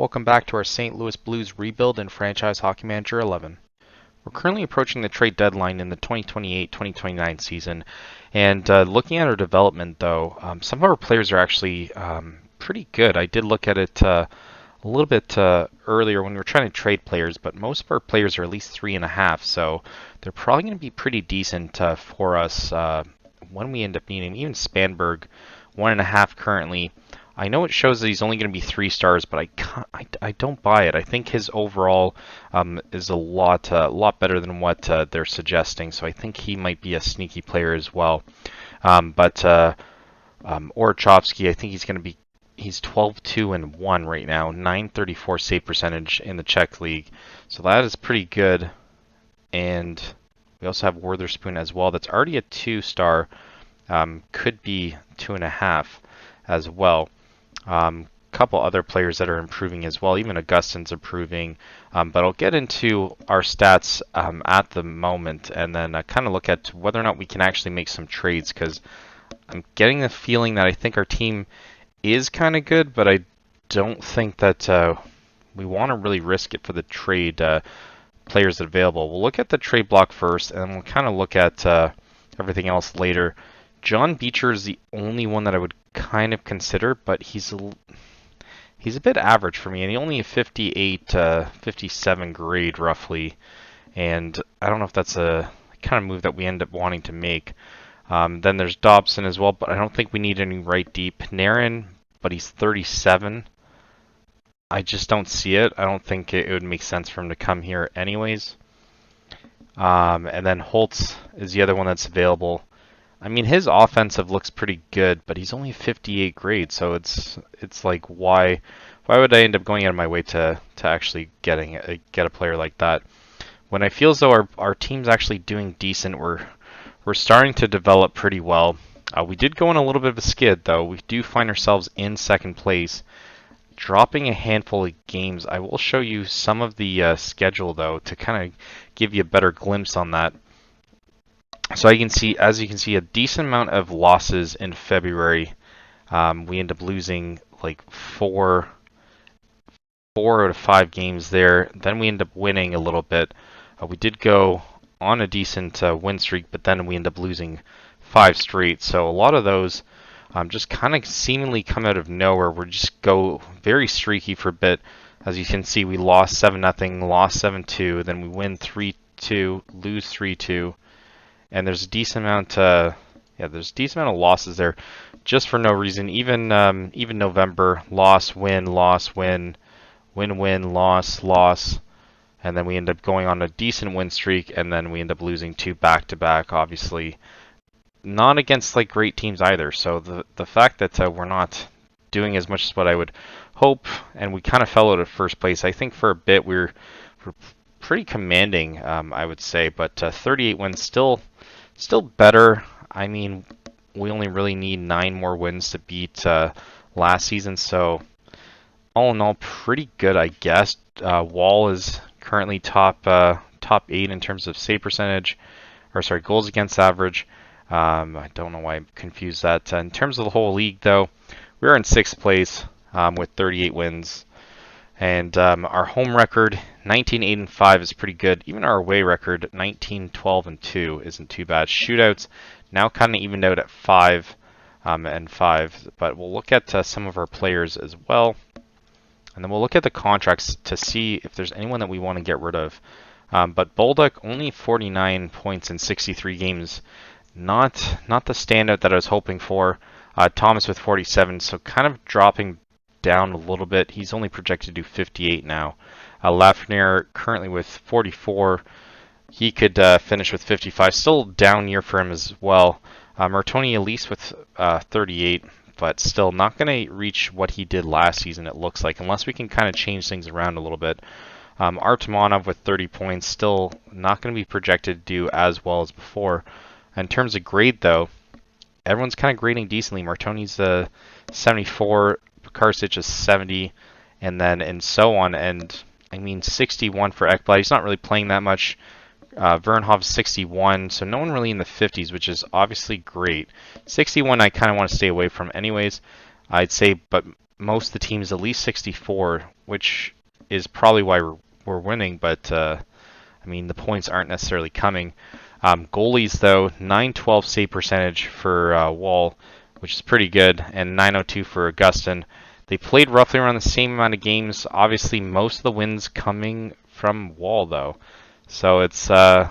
Welcome back to our St. Louis Blues rebuild in Franchise Hockey Manager 11. We're currently approaching the trade deadline in the 2028-2029 season, and looking at our development though, some of our players are actually pretty good. I did look at it a little bit earlier when we were trying to trade players, but most of our players are at least 3.5, so they're probably going to be pretty decent for us when we end up needing. Even Spanberg, 1.5 currently. I know it shows that he's only going to be 3 stars, but I don't buy it. I think his overall is a lot better than what they're suggesting. So I think he might be a sneaky player as well. But Orachovsky, I think he's 12-2-1 right now, 934 save percentage in the Czech league. So that is pretty good. And we also have Witherspoon as well. That's already a 2-star. Could be 2.5 as well. Couple other players that are improving as well. Even Augustin's improving. But I'll get into our stats at the moment, and then kind of look at whether or not we can actually make some trades, because I'm getting the feeling that I think our team is kind of good, but I don't think that we want to really risk it for the trade players that are available. We'll look at the trade block first, and then we'll kind of look at everything else later. John Beecher is the only one that I would kind of consider, but he's a bit average for me, and he only a 58, 57 grade roughly, and I don't know if that's a kind of move that we end up wanting to make. Then there's Dobson as well, but I don't think we need any right deep. Panarin, but he's 37. I just don't see it. I don't think it would make sense for him to come here anyways. And then Holtz is the other one that's available. I mean, his offensive looks pretty good, but he's only 58 grade, so it's like why would I end up going out of my way to actually get a player like that when I feel as though our team's actually doing decent. We're starting to develop pretty well. We did go on a little bit of a skid though. We do find ourselves in second place, dropping a handful of games. I will show you some of the schedule though to kind of give you a better glimpse on that. So as you can see, a decent amount of losses in February. We end up losing like 4 out of 5 games there. Then we end up winning a little bit. We did go on a decent win streak, but then we end up losing 5 straight. So a lot of those just kind of seemingly come out of nowhere. We just go very streaky for a bit. As you can see, we lost 7-0, lost 7-2, then we win 3-2, lose 3-2. And there's a decent amount, there's a decent amount of losses there, just for no reason. Even November, loss, win, win, loss, and then we end up going on a decent win streak, and then we end up losing 2 back-to-back. Obviously, not against like great teams either. So the fact that we're not doing as much as what I would hope, and we kind of fell out of first place. I think for a bit we're pretty commanding, I would say, but 38 wins still better. I mean, we only really need 9 more wins to beat last season, so all in all, pretty good, I guess. Wall is currently top 8 in terms of save percentage, or sorry, goals against average. I don't know why I confused that. In terms of the whole league, though, we're in 6th place with 38 wins. And our home record, 19-8-5, is pretty good. Even our away record, 19-12-2, isn't too bad. Shootouts now kind of evened out at 5-5. But we'll look at some of our players as well, and then we'll look at the contracts to see if there's anyone that we want to get rid of. But Bolduc, only 49 points in 63 games, not the standout that I was hoping for. Thomas with 47, so kind of dropping down a little bit. He's only projected to do 58 now. Lafreniere currently with 44. He could finish with 55. Still down year for him as well. Martoni Elise with 38, but still not going to reach what he did last season, it looks like, unless we can kind of change things around a little bit. Artemonov with 30 points, still not going to be projected to do as well as before. In terms of grade, though, everyone's kind of grading decently. Martoni's 74. Karsic is 70, and so on. And I mean, 61 for Ekblad. He's not really playing that much. Vernhoff 61, so no one really in the 50s, which is obviously great. 61 I kind of want to stay away from anyways, I'd say, but most of the teams at least 64, which is probably why we're winning. But I mean, the points aren't necessarily coming. Goalies, though, 912 save percentage for Wall, which is pretty good, and 902 for Augustin. They played roughly around the same amount of games. Obviously, most of the wins coming from Wall, though. So it's I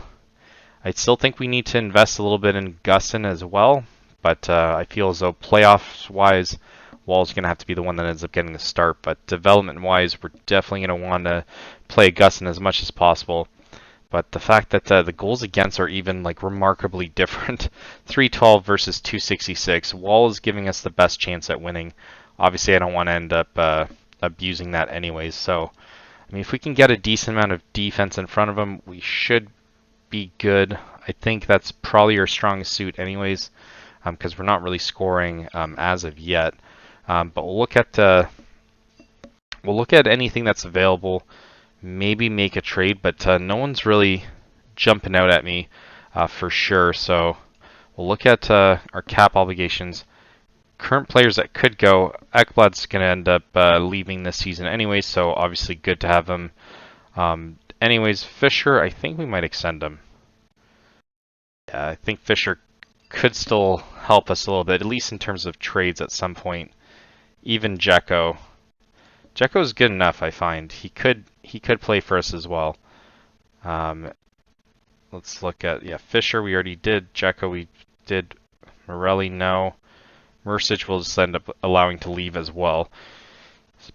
still think we need to invest a little bit in Augustin as well. But I feel as though playoffs-wise, Wall's going to have to be the one that ends up getting the start. But development-wise, we're definitely going to want to play Augustin as much as possible. But the fact that the goals against are even like remarkably different, 312 versus 266, Wall is giving us the best chance at winning. Obviously, I don't want to end up abusing that anyways. So, I mean, if we can get a decent amount of defense in front of them, we should be good. I think that's probably our strongest suit anyways, because we're not really scoring as of yet. But we'll look at anything that's available. Maybe make a trade, but no one's really jumping out at me for sure. So we'll look at our cap obligations. Current players that could go. Ekblad's going to end up leaving this season anyway, so obviously good to have him. Anyways, Fisher, I think we might extend him. Yeah, I think Fisher could still help us a little bit, at least in terms of trades at some point. Even Dzeko. Dzeko's good enough, I find. He could play for us as well. Let's look at Fisher. We already did. Dzeko we did. Morelli no. Mercic will just end up allowing to leave as well.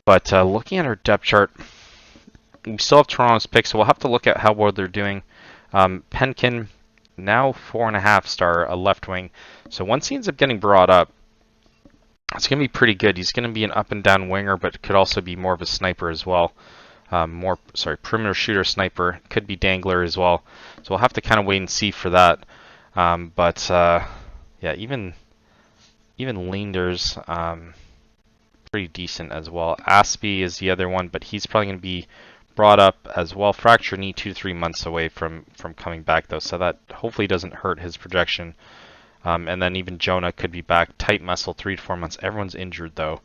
But looking at our depth chart, we still have Toronto's pick, so we'll have to look at how well they're doing. Penkin now 4.5 star, a left wing. So once he ends up getting brought up, it's going to be pretty good. He's going to be an up and down winger, but could also be more of a sniper as well. Perimeter shooter, sniper. Could be dangler as well. So we'll have to kind of wait and see for that. Even Linder's pretty decent as well. Aspie is the other one, but he's probably going to be brought up as well. Fracture knee 2 to 3 months away from coming back though, so that hopefully doesn't hurt his projection. And then even Jonah could be back. Tight muscle, 3 to 4 months. Everyone's injured though.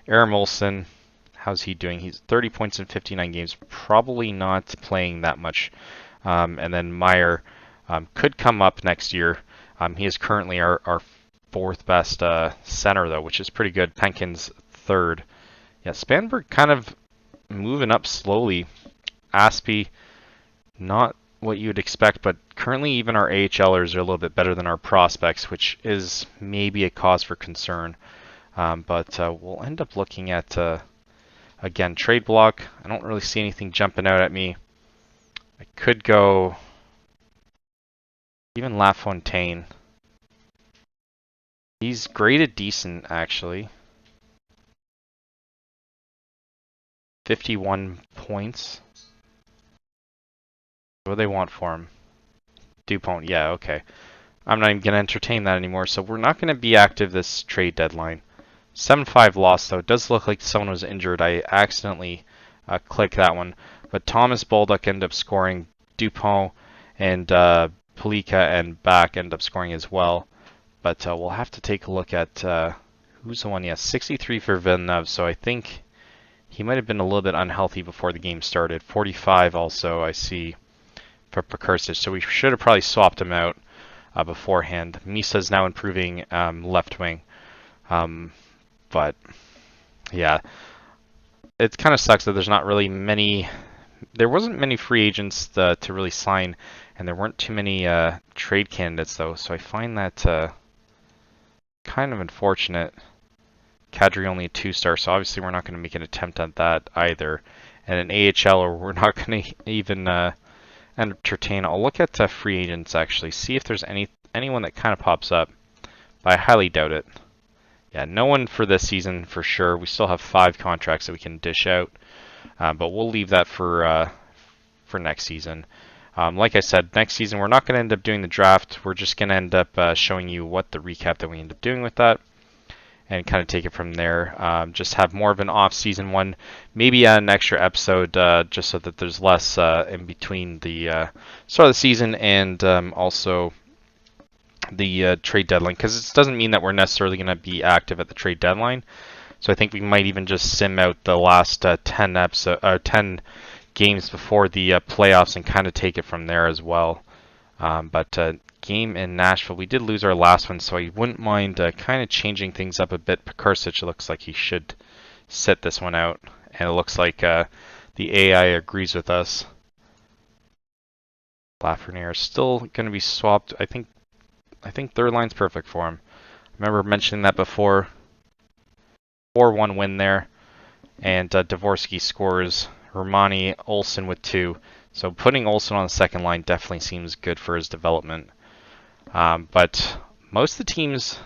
Aram Olsen, how's he doing? He's 30 points in 59 games. Probably not playing that much. And then Meyer could come up next year. He is currently our 4th best center though, which is pretty good. Penkin's 3rd. Yeah, Spanberg kind of moving up slowly. Aspie, not what you'd expect, but currently even our AHLers are a little bit better than our prospects, which is maybe a cause for concern. But we'll end up looking at, again, trade block. I don't really see anything jumping out at me. I could go even LaFontaine. He's graded decent, actually. 51 points. What do they want for him? Dupont, yeah, okay. I'm not even going to entertain that anymore, so we're not going to be active this trade deadline. 7-5 loss, though. It does look like someone was injured. I accidentally clicked that one. But Thomas Baldock ended up scoring. Dupont and Palika and Back end up scoring as well. But we'll have to take a look at who's the one. Yeah, 63 for Villeneuve, so I think he might have been a little bit unhealthy before the game started. 45 also, I see, for Precursor, so we should have probably swapped him out beforehand. Misa's now improving left wing. But yeah, it kind of sucks that there's not really many. There wasn't many free agents to really sign, and there weren't too many trade candidates though. So I find that kind of unfortunate. Kadri only a 2-star, so obviously we're not going to make an attempt at that either. And an AHL, we're not going to even entertain. I'll look at free agents actually, see if there's anyone that kind of pops up, but I highly doubt it. Yeah, no one for this season for sure. We still have 5 contracts that we can dish out, but we'll leave that for next season. Like I said, next season we're not going to end up doing the draft. We're just going to end up showing you what the recap that we end up doing with that, and kind of take it from there. Just have more of an off-season one, maybe an extra episode, just so that there's less in between the start of the season and also the trade deadline, because it doesn't mean that we're necessarily going to be active at the trade deadline. So I think we might even just sim out the last 10 games before the playoffs and kind of take it from there as well. But game in Nashville, we did lose our last one, so I wouldn't mind kind of changing things up a bit. Pekarsic looks like he should sit this one out, and it looks like the AI agrees with us. Lafreniere is still going to be swapped. I think third line's perfect for him. I remember mentioning that before. 4-1 win there, and Dvorsky scores. Romani, Olsen with 2. So putting Olsen on the second line definitely seems good for his development. But most of the teams,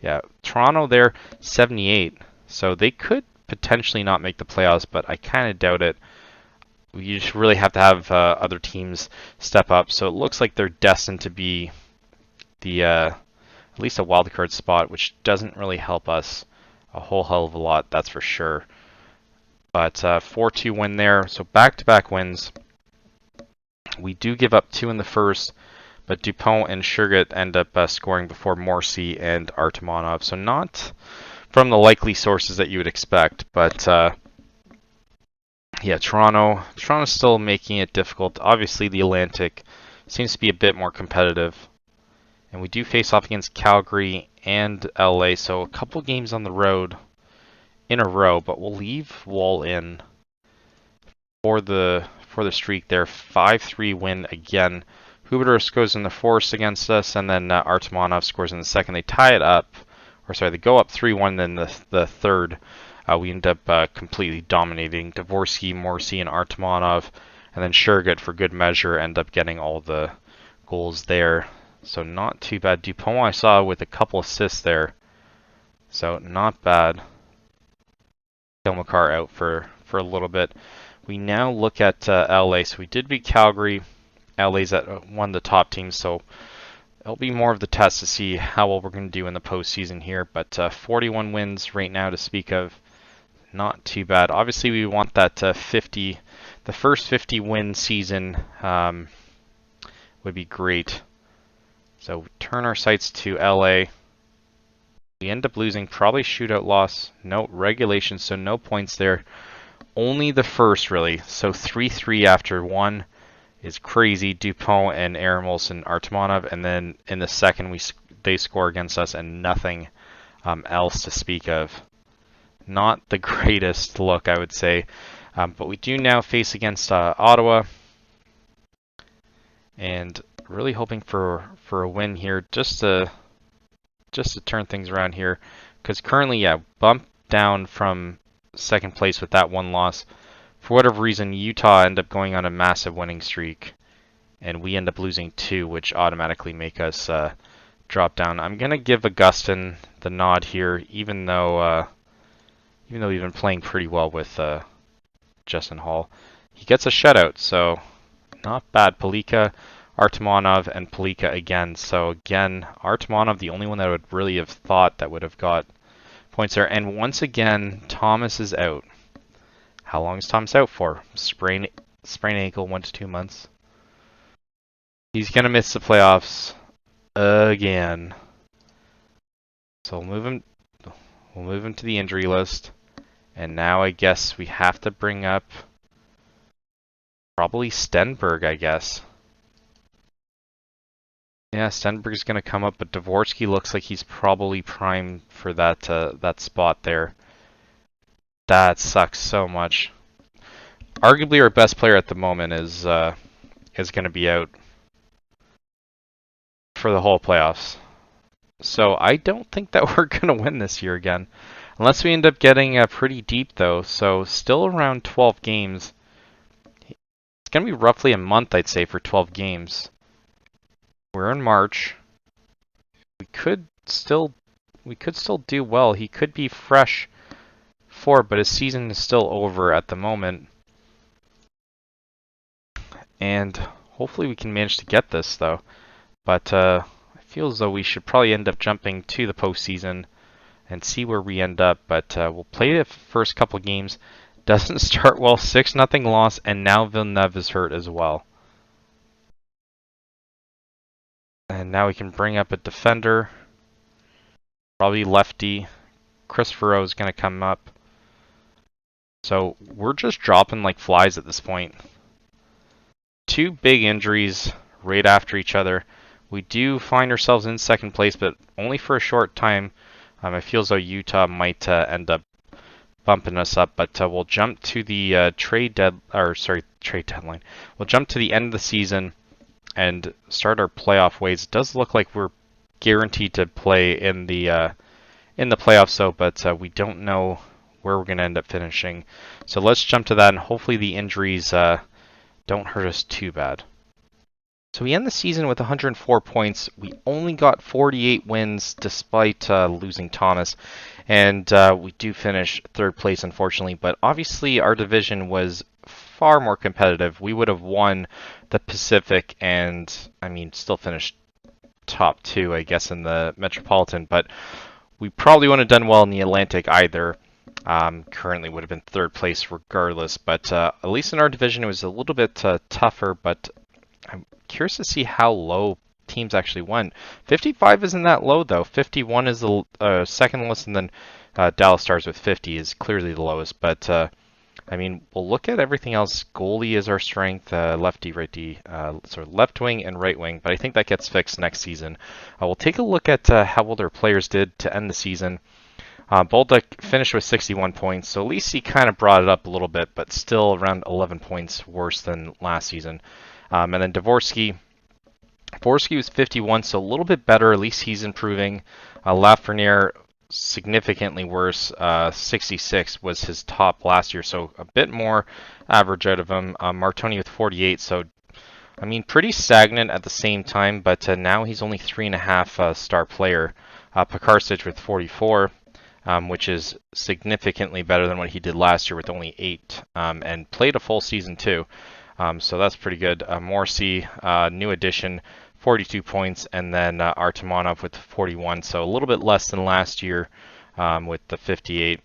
yeah, Toronto there 78, so they could potentially not make the playoffs, but I kind of doubt it. You just really have to have other teams step up. So it looks like they're destined to be the at least a wildcard spot, which doesn't really help us a whole hell of a lot, that's for sure. But 4-2 win there, so back-to-back wins. We do give up 2 in the first, but Dupont and Shergatt end up scoring before Morrissey and Artemonov. So not from the likely sources that you would expect, but yeah, Toronto's still making it difficult. Obviously, the Atlantic seems to be a bit more competitive. And we do face off against Calgary and LA, so a couple games on the road in a row, but we'll leave Wall in for the streak there. 5-3 win again. Huberdeau scores in the fourth against us, and then Artemonov scores in the second. They tie it up, or sorry, they go up 3-1. Then the third, we end up completely dominating. Dvorsky, Morrissey, and Artemonov, and then Shergatt for good measure end up getting all the goals there. So not too bad. Dupont I saw with a couple assists there, so not bad. Kilmakar out for a little bit. We now look at LA. So we did beat Calgary. LA's at one of the top teams, so it'll be more of the test to see how well we're going to do in the postseason here. But 41 wins right now to speak of. Not too bad. Obviously, we want that the first 50 win season would be great. So turn our sights to LA. We end up losing, probably shootout loss. No regulation, so no points there. Only the first, really. So 3-3 after one is crazy. Dupont and Aaron Wilson, Artemonov, and then in the second they score against us and nothing else to speak of. Not the greatest look, I would say. But we do now face against Ottawa. And really hoping for a win here, just to turn things around here, because currently, yeah, bumped down from second place with that one loss. For whatever reason, Utah end up going on a massive winning streak, and we end up losing 2, which automatically make us drop down. I'm gonna give Augustin the nod here, even though we've been playing pretty well with Justin Hall. He gets a shutout, so not bad. Palika, Artemonov, and Palika again. So again, Artemonov, the only one that I would really have thought that would have got points there. And once again, Thomas is out. How long is Thomas out for? Sprain ankle, 1 to 2 months. He's gonna miss the playoffs again. So we'll move him to the injury list. And now I guess we have to bring up probably Stenberg, I guess. Yeah, Stenberg's going to come up, but Dvorsky looks like he's probably primed for that spot there. That sucks so much. Arguably our best player at the moment is going to be out for the whole playoffs. So I don't think that we're going to win this year again. Unless we end up getting pretty deep, though. So still around 12 games. It's going to be roughly a month, I'd say, for 12 games. We're in March. We could still do well. He could be fresh for it, but his season is still over at the moment. And hopefully we can manage to get this, though. But I feel as though we should probably end up jumping to the postseason and see where we end up. But we'll play the first couple games. Doesn't start well. 6-0 loss, and now Villeneuve is hurt as well. And now we can bring up a defender. Probably lefty. Christopher Rowe is going to come up. So we're just dropping like flies at this point. Two big injuries right after each other. We do find ourselves in second place, but only for a short time. It feels though Utah might end up bumping us up, but we'll jump to the trade deadline. We'll jump to the end of the season and start our playoff ways. It does look like we're guaranteed to play in the playoffs, though, but we don't know where we're going to end up finishing. So let's jump to that, and hopefully the injuries don't hurt us too bad. So we end the season with 104 points. We only got 48 wins despite losing Thomas. And we do finish third place, unfortunately. But obviously our division was far more competitive. We would have won the Pacific and, I mean, still finished top 2, I guess, in the Metropolitan. But we probably wouldn't have done well in the Atlantic either. Currently would have been third place regardless. But at least in our division it was a little bit tougher. But I'm curious to see how low teams actually went. 55 isn't that low though. 51 is the second lowest, and then Dallas Stars with 50 is clearly the lowest. But I mean, we'll look at everything else. Goalie is our strength, lefty, righty, sort of left wing and right wing. But I think that gets fixed next season. We'll take a look at how well their players did to end the season. Bolduc finished with 61 points, so at least he kind of brought it up a little bit, but still around 11 points worse than last season. And then Dvorsky was 51, so a little bit better. At least he's improving. Lafreniere, significantly worse. 66 was his top last year, so a bit more average out of him. Martoni with 48, so I mean, pretty stagnant at the same time, but now he's only 3.5 star player. Pekarsic with 44. Which is significantly better than what he did last year with only 8, and played a full season too. So that's pretty good. Morrissey, new addition, 42 points, and then Artemonov with 41, so a little bit less than last year with the 58.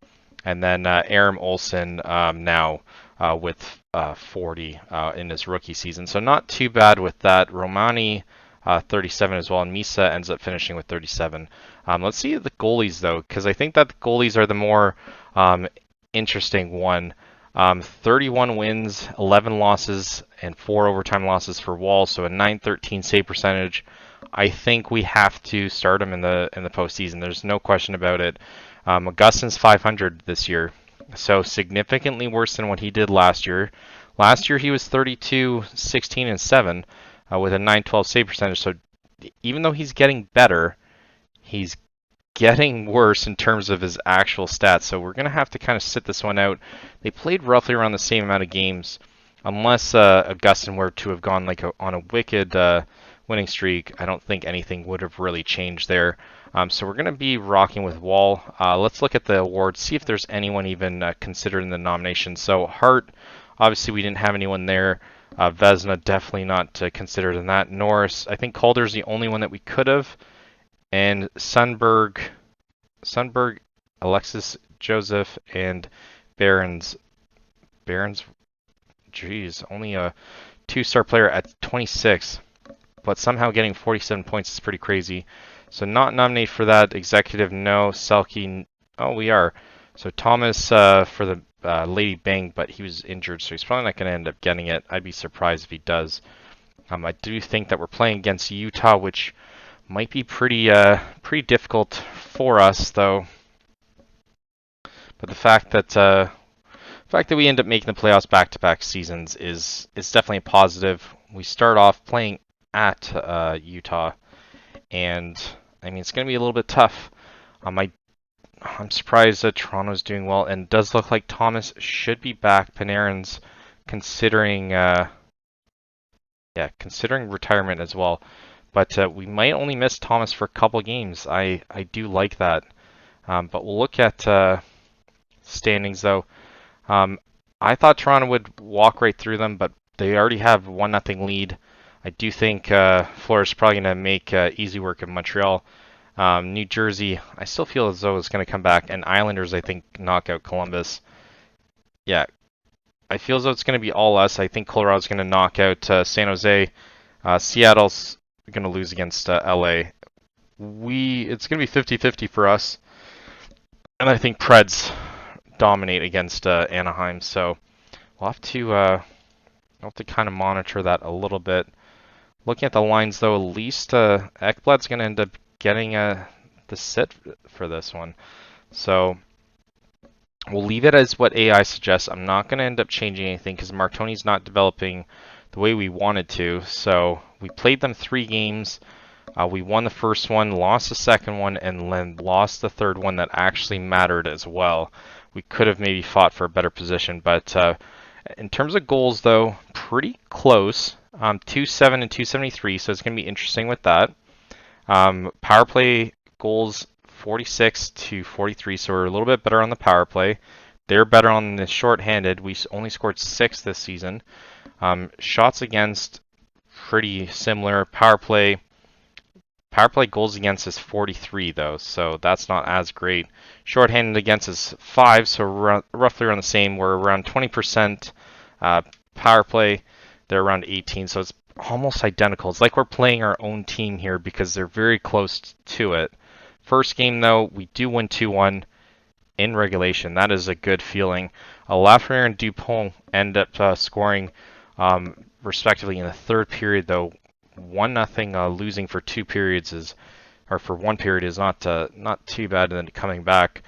And then Aram Olsen now with 40 in his rookie season, so not too bad with that. Romani 37 as well, and Misa ends up finishing with 37. Let's see the goalies though, because I think that the goalies are the more interesting one. 31 wins, 11 losses, and 4 overtime losses for Wall, so a 913 save percentage. I think we have to start him in the postseason. There's no question about it. Augustin's 500 this year, so significantly worse than what he did last year. Last year he was 32, 16, and 7 with a 912 save percentage. So even though he's getting better, he's getting worse in terms of his actual stats. So we're going to have to kind of sit this one out. They played roughly around the same amount of games, unless Augustin were to have gone like on a wicked winning streak. I don't think anything would have really changed there. So we're going to be rocking with Wall. Let's look at the awards, see if there's anyone even considered in the nomination. So Hart, obviously we didn't have anyone there. Vesna, definitely not considered in that. Norris, I think Calder's the only one that we could have. And Sundberg, Alexis Joseph, and Barons, geez, only a 2-star player at 26, but somehow getting 47 points is pretty crazy. So not nominated for that. Executive, no. Selke, oh, we are. So Thomas for the Lady Bang, but he was injured, so he's probably not going to end up getting it. I'd be surprised if he does. I do think that we're playing against Utah, which might be pretty difficult for us, though. But the fact that we end up making the playoffs back-to-back seasons is definitely a positive. We start off playing at Utah, and I mean it's going to be a little bit tough. I'm surprised that Toronto's doing well, and it does look like Thomas should be back. Panarin's considering retirement as well. But we might only miss Thomas for a couple games. I do like that. But we'll look at standings, though. I thought Toronto would walk right through them, but they already have 1-0 lead. I do think Florida's probably going to make easy work of Montreal. New Jersey, I still feel as though it's going to come back. And Islanders, I think, knock out Columbus. Yeah, I feel as though it's going to be all us. I think Colorado's going to knock out San Jose. Seattle's going to lose against LA. It's going to be 50-50 for us. And I think Preds dominate against Anaheim, so we'll have to kind of monitor that a little bit. Looking at the lines, though, at least Ekblad's going to end up getting the sit for this one. So we'll leave it as what AI suggests. I'm not going to end up changing anything because Martoni's not developing the way we wanted to. So we played them 3 games. We won the first one, lost the second one, and then lost the third one that actually mattered as well. We could have maybe fought for a better position, but in terms of goals, though, pretty close. 2-7 and 273, so it's going to be interesting with that. Power play goals 46 to 43, so we're a little bit better on the power play. They're better on the shorthanded. We only scored 6 this season. Shots against, pretty similar. Power play goals against is 43, though, so that's not as great. Shorthanded against is 5, so we're roughly around the same. We're around 20% power play. They're around 18, so it's almost identical. It's like we're playing our own team here because they're very close to it. First game, though, we do win 2-1 in regulation. That is a good feeling. Lafreniere and Dupont end up scoring respectively in the third period, though. 1-0 losing for 2 periods is, or for 1 period is not too bad. And then coming back,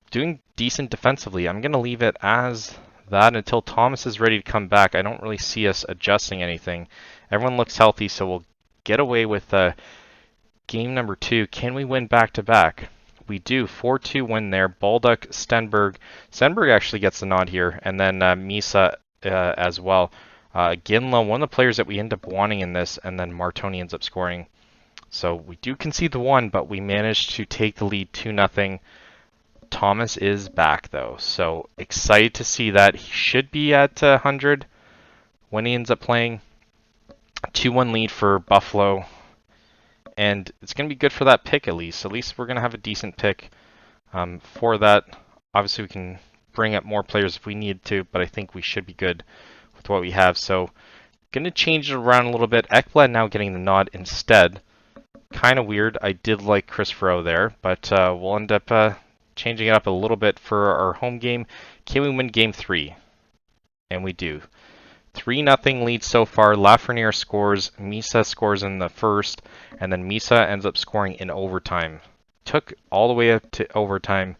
doing decent defensively. I'm going to leave it as that until Thomas is ready to come back. I don't really see us adjusting anything. Everyone looks healthy, so we'll get away with game number 2. Can we win back-to-back? We do. 4-2 win there. Baldock, Stenberg. Stenberg actually gets the nod here, and then Misa as well. Ginla, one of the players that we end up wanting in this, and then Martoni ends up scoring. So we do concede the 1, but we managed to take the lead 2-0. Thomas is back, though, so excited to see that. He should be at 100 when he ends up playing. 2-1 lead for Buffalo, and it's going to be good for that pick at least. At least we're going to have a decent pick for that. Obviously, we can bring up more players if we need to, but I think we should be good with what we have. So going to change it around a little bit. Ekblad now getting the nod instead. Kind of weird. I did like Chris Fro there, but we'll end up changing it up a little bit for our home game. Can we win game 3? And we do. 3-0 lead so far. Lafreniere scores. Misa scores in the first, and then Misa ends up scoring in overtime. Took all the way up to overtime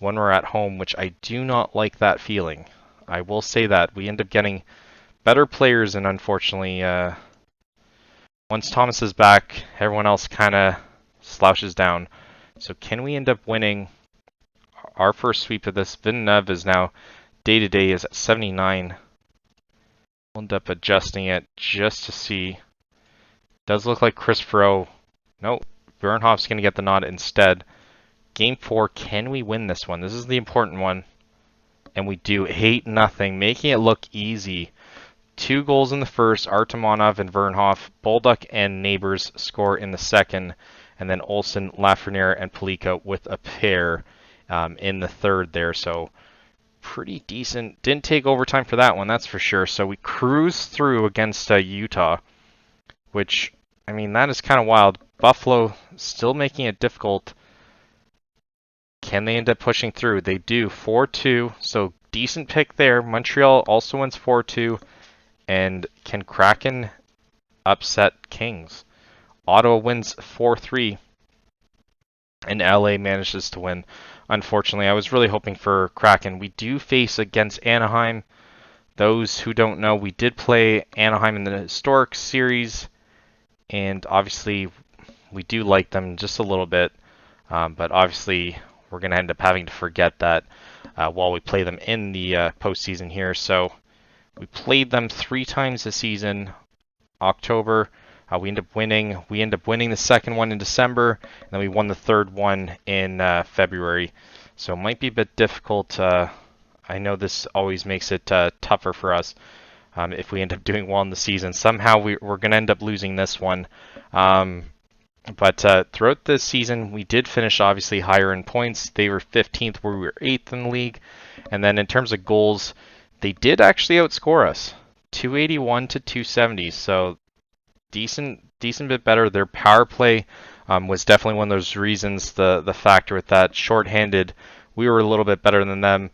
when we're at home, which I do not like that feeling. I will say that. We end up getting better players, and unfortunately, once Thomas is back, everyone else kind of slouches down. So can we end up winning our first sweep of this? Villeneuve is now day-to-day is at 79. We'll end up adjusting it just to see. Does look like Chris Fro. Nope. Bernhoff's going to get the nod instead. Game 4, can we win this one? This is the important one. And we do. 8-0, making it look easy. 2 goals in the first. Artemonov and Vernhoff. Baldock and Neighbors score in the second. And then Olsen, Lafreniere, and Palika with a pair in the third there. So pretty decent. Didn't take overtime for that one, that's for sure. So we cruise through against Utah, which, I mean, that is kind of wild. Buffalo still making it difficult. Can they end up pushing through? They do. 4-2, so decent pick there. Montreal also wins 4-2. And can Kraken upset Kings? Ottawa wins 4-3. And LA manages to win. Unfortunately, I was really hoping for Kraken. We do face against Anaheim. Those who don't know, we did play Anaheim in the historic series. And obviously, we do like them just a little bit. But obviously, we're going to end up having to forget that while we play them in the postseason here. So we played them 3 times this season. October, we end up winning. We end up winning the second one in December, and then we won the third one in February. So it might be a bit difficult. I know this always makes it tougher for us if we end up doing well in the season. Somehow we're going to end up losing this one. But throughout the season, we did finish obviously higher in points. They were 15th, where we were 8th in the league. And then in terms of goals, they did actually outscore us, 281 to 270. So decent bit better. Their power play was definitely one of those reasons. The factor with that shorthanded, we were a little bit better than them.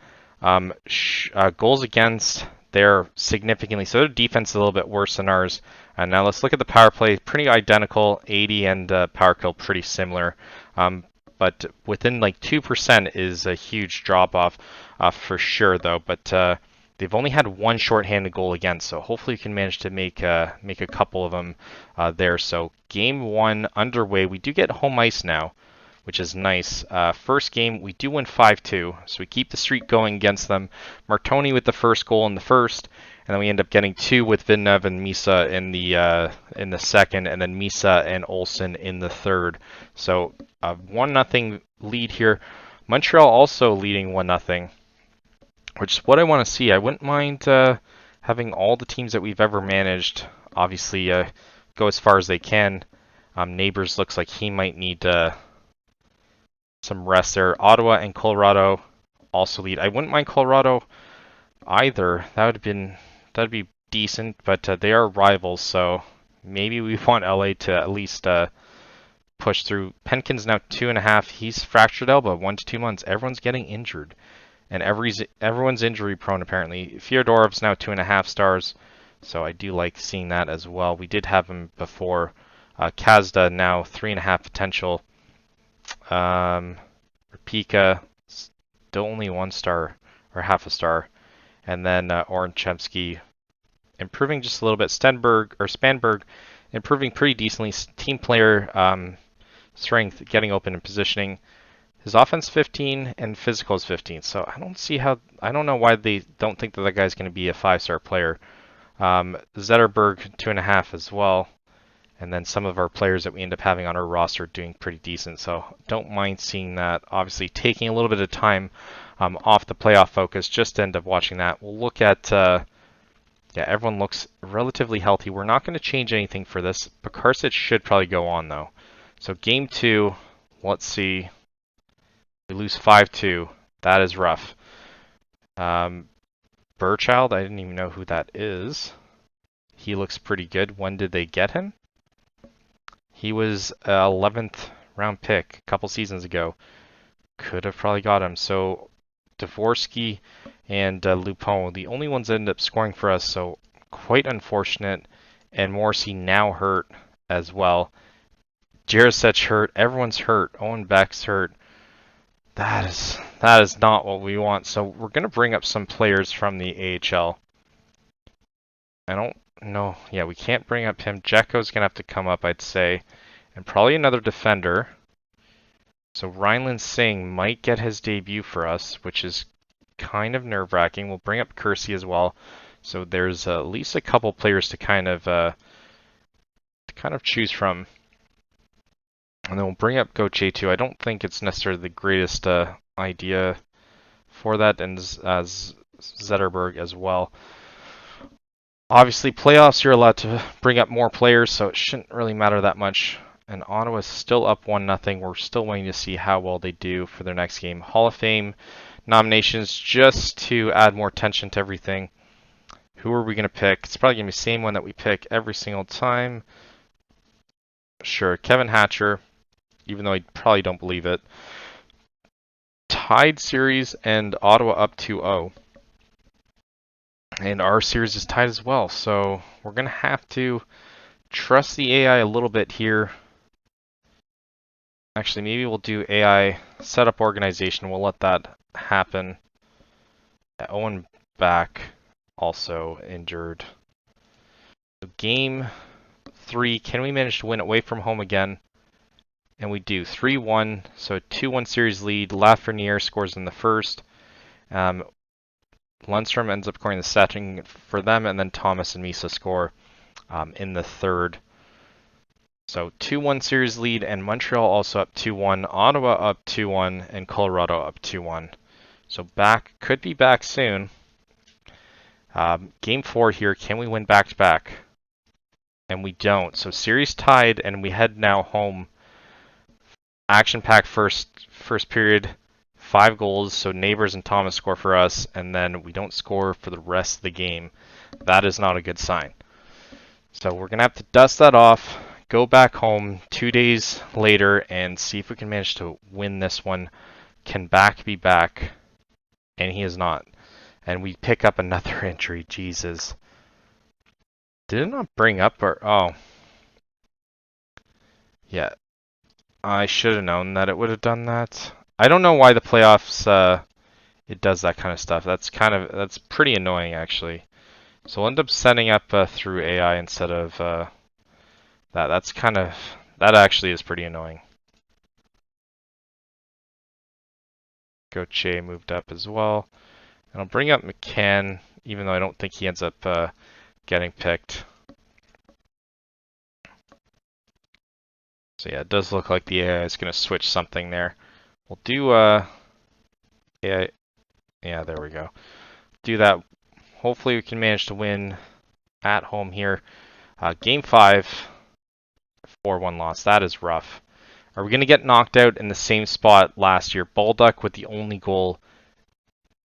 Goals against, they're significantly, so their defense is a little bit worse than ours. And now let's look at the power play, pretty identical, 80 and power kill pretty similar. But within like 2% is a huge drop off for sure though. But they've only had one shorthanded goal against, so hopefully you can manage to make a couple of them there. So game 1 underway. We do get home ice now, which is nice. First game, we do win 5-2, so we keep the streak going against them. Martoni with the first goal in the first, and then we end up getting 2 with Villeneuve and Misa in the second, and then Misa and Olsen in the third. So 1-0 lead here. Montreal also leading 1-0, which is what I want to see. I wouldn't mind having all the teams that we've ever managed, obviously, go as far as they can. Neighbors looks like he might need some rest there. Ottawa and Colorado also lead. I wouldn't mind Colorado either. That'd be decent, but they are rivals, so maybe we want LA to at least push through. Penkin's now 2.5. He's fractured elbow, 1 to 2 months. Everyone's getting injured, and everyone's injury prone apparently. Fyodorov's now 2.5 stars, so I do like seeing that as well. We did have him before. Kazda now 3.5 potential. Rapika still only 1 star or half a star, and then Oranchevsky improving just a little bit. Spanberg improving pretty decently. Team player strength, getting open and positioning. His offense 15 and physical is 15. So I don't know why they don't think that that guy's going to be a 5-star player. Zetterberg 2.5 as well. And then some of our players that we end up having on our roster doing pretty decent. So don't mind seeing that. Obviously taking a little bit of time off the playoff focus. Just to end up watching that. We'll look at, yeah, everyone looks relatively healthy. We're not going to change anything for this. Pekarsic should probably go on though. So game 2, let's see. We lose 5-2. That is rough. Burchild, I didn't even know who that is. He looks pretty good. When did they get him? He was 11th round pick a couple seasons ago. Could have probably got him. So Dvorsky and Lupon, the only ones that ended up scoring for us. So quite unfortunate. And Morrissey now hurt as well. Jarosech hurt. Everyone's hurt. Owen Beck's hurt. That is not what we want. So we're going to bring up some players from the AHL. I don't know. Yeah, we can't bring up him. Jeko's going to have to come up, I'd say. And probably another defender. So Rhineland Singh might get his debut for us, which is kind of nerve-wracking. We'll bring up Kersey as well. So there's at least a couple players to kind of choose from. And then we'll bring up Gauthier too. I don't think it's necessarily the greatest idea for that, and Zetterberg as well. Obviously, playoffs, you're allowed to bring up more players, so it shouldn't really matter that much. And Ottawa's still up 1-0. We're still waiting to see how well they do for their next game. Hall of Fame nominations, just to add more tension to everything. Who are we going to pick? It's probably going to be the same one that we pick every single time. Sure, Kevin Hatcher, even though I probably don't believe it. Tied series and Ottawa up 2-0. And our series is tied as well, so we're going to have to trust the AI a little bit here. Actually, maybe we'll do AI setup organization. We'll let that happen. Owen back, also injured. So game 3, can we manage to win away from home again? And we do. 3-1, so a 2-1 series lead. Lafreniere scores in the first. Lundstrom ends up scoring the second for them, and then Thomas and Misa score in the third. So 2-1 series lead, and Montreal also up 2-1. Ottawa up 2-1, and Colorado up 2-1. So could be back soon. Game 4 here, can we win back-to-back? And we don't. So series tied, and we head now home. Action-packed first period. 5 goals, so Neighbors and Thomas score for us, and then we don't score for the rest of the game. That is not a good sign. So we're going to have to dust that off, go back home 2 days later and see if we can manage to win this one. Can back be back? And he is not. And we pick up another injury. Jesus. Did it not bring up our... Oh. Yeah. I should have known that it would have done that. I don't know why the playoffs, it does that kind of stuff. That's pretty annoying, actually. So we'll end up setting up through AI instead of that. That actually is pretty annoying. Gauthier moved up as well. And I'll bring up McCann, even though I don't think he ends up getting picked. So yeah, it does look like the AI is going to switch something there. We'll do AI. Yeah, there we go. Do that. Hopefully we can manage to win at home here. Game 5, 4-1 loss. That is rough. Are we going to get knocked out in the same spot last year? Baldock with the only goal,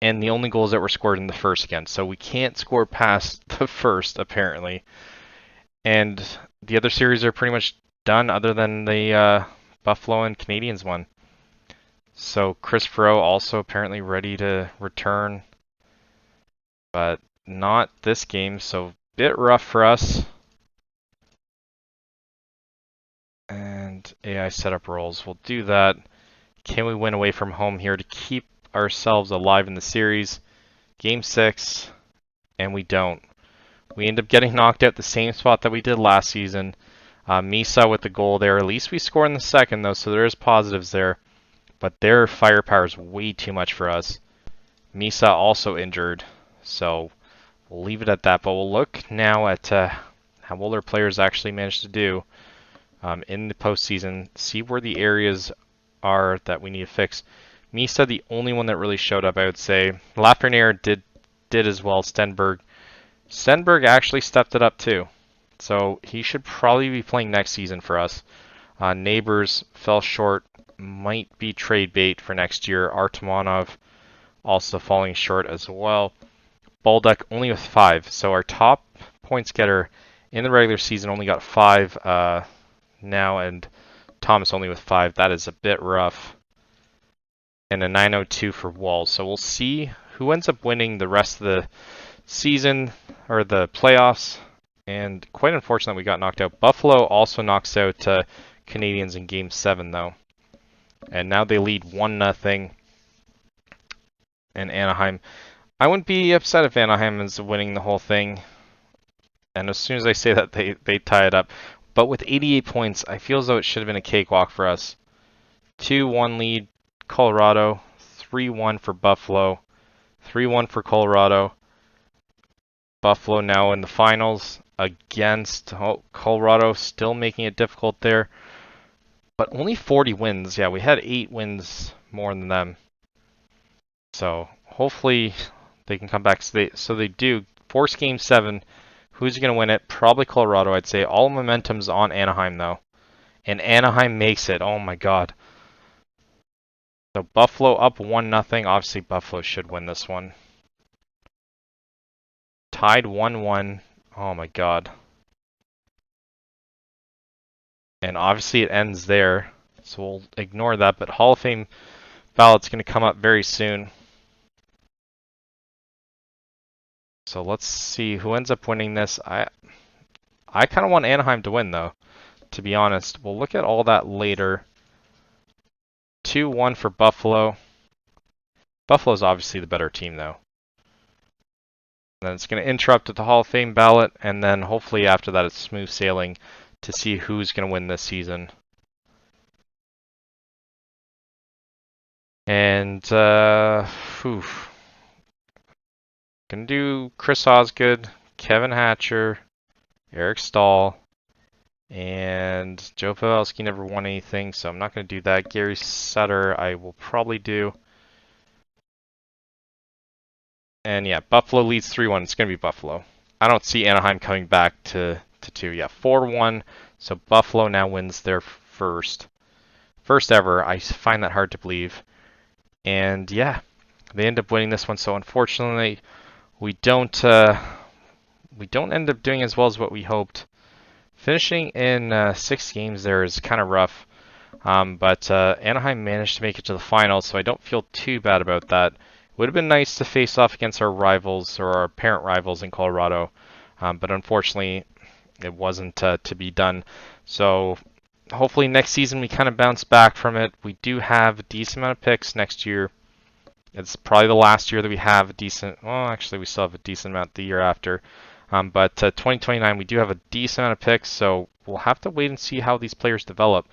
and the only goals that were scored in the first again. So we can't score past the first, apparently. And the other series are pretty much done other than the Buffalo and Canadiens one. So Chris Fro also apparently ready to return, but not this game, so bit rough for us. And AI setup roles. We'll do that. Can we win away from home here to keep ourselves alive in the series? Game 6, and we don't. We end up getting knocked out the same spot that we did last season. Misa with the goal there. At least we score in the second, though, so there's positives there. But their firepower is way too much for us. Misa also injured, so we'll leave it at that. But we'll look now at how well our players actually managed to do in the postseason. See where the areas are that we need to fix. Misa, the only one that really showed up, I would say. Lafreniere did as well. Stenberg actually stepped it up too. So he should probably be playing next season for us. Neighbors fell short. Might be trade bait for next year. Artemonov also falling short as well. Baldock only with 5. So our top points getter in the regular season only got 5 now, and Thomas only with 5. That is a bit rough. And a 902 for Walls. So we'll see who ends up winning the rest of the season or the playoffs. And quite unfortunate we got knocked out. Buffalo also knocks out Canadiens in Game 7, though. And now they lead 1-0. And Anaheim. I wouldn't be upset if Anaheim is winning the whole thing. And as soon as I say that, they tie it up. But with 88 points, I feel as though it should have been a cakewalk for us. 2-1 lead, Colorado. 3-1 for Buffalo. 3-1 for Colorado. Buffalo now in the finals against Colorado, still making it difficult there. But only 40 wins. Yeah, we had 8 wins more than them. So hopefully they can come back. So they do. Force Game 7. Who's going to win it? Probably Colorado, I'd say. All momentum's on Anaheim, though. And Anaheim makes it. Oh, my God. So Buffalo up 1-0. Obviously, Buffalo should win this one. Tied 1-1. Oh, my God. And obviously it ends there. So we'll ignore that. But Hall of Fame ballot's going to come up very soon. So let's see who ends up winning this. I kind of want Anaheim to win, though, to be honest. We'll look at all that later. 2-1 for Buffalo. Buffalo's obviously the better team, though. Then it's going to interrupt at the Hall of Fame ballot, and then hopefully after that it's smooth sailing to see who's going to win this season. And, Gonna do Chris Osgood, Kevin Hatcher, Eric Stahl, and Joe Pavelski never won anything, so I'm not going to do that. Gary Sutter I will probably do. And yeah, Buffalo leads 3-1. It's going to be Buffalo. I don't see Anaheim coming back to 2. Yeah, 4-1. So Buffalo now wins their first ever. I find that hard to believe. And yeah, they end up winning this one. So unfortunately, we don't end up doing as well as what we hoped. finishing in 6 games there is kind of rough. But Anaheim managed to make it to the finals, so I don't feel too bad about that. Would have been nice to face off against our rivals or our parent rivals in Colorado, but unfortunately it wasn't to be done. So hopefully next season we kind of bounce back from it. We do have a decent amount of picks next year. It's probably the last year that we have a decent, well, actually we still have a decent amount the year after. But 2029 we do have a decent amount of picks, so we'll have to wait and see how these players develop.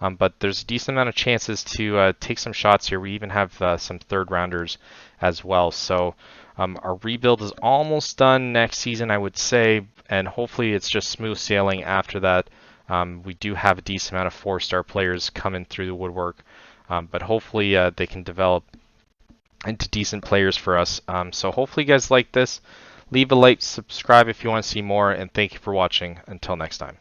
But there's a decent amount of chances to take some shots here. We even have some third rounders as well. So our rebuild is almost done next season, I would say, and hopefully it's just smooth sailing after that. We do have a decent amount of 4-star players coming through the woodwork, but hopefully they can develop into decent players for us. So hopefully you guys like this. Leave a like, subscribe if you want to see more, and thank you for watching. Until next time.